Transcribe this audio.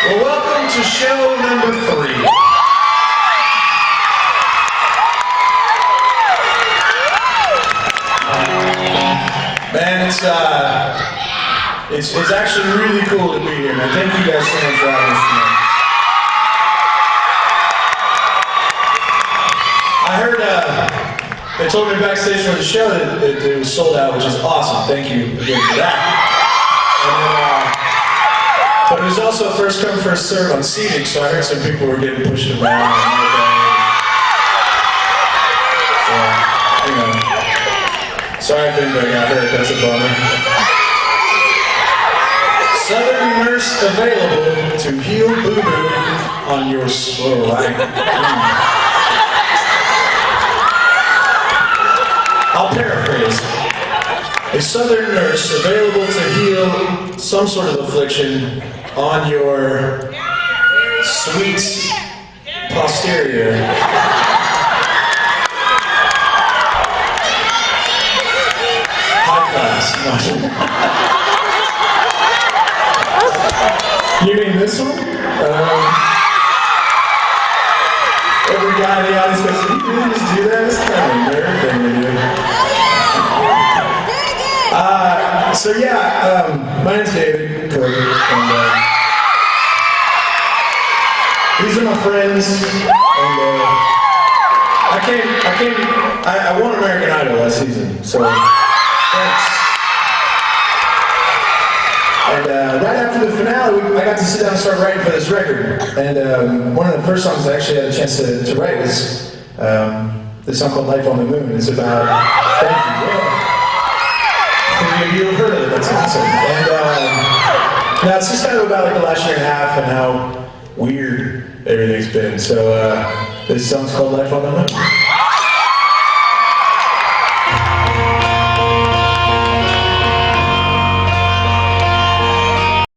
Well, welcome to show number 3. Man, it's actually really cool to be here, man. Thank you guys so much for having us tonight. I heard they told me backstage for the show that it was sold out, which is awesome. Thank you again for that. But it was also first come, first serve on seating, so I heard some people were getting pushed around. Sorry if anybody got hurt, that's a bummer. Southern Nurse available to heal boo-boo on your slow life. I'll paraphrase. A Southern Nurse available to heal some sort of affliction on your sweet posterior. High class. You mean this one? Every guy in the audience goes, "You really just do that? It's kind of a nerd thing to do." So yeah, my name's David Cody, and these are my friends, and I won American Idol last season, so thanks. And right after the finale, I got to sit down and start writing for this record, and one of the first songs I actually had a chance to write was this song called Life on the Moon. It's about, thank you, yeah. You've heard of it, that's awesome. And now it's just kind of about like the last year and a half and how weird everything's been. So this song's called Life on the Moon.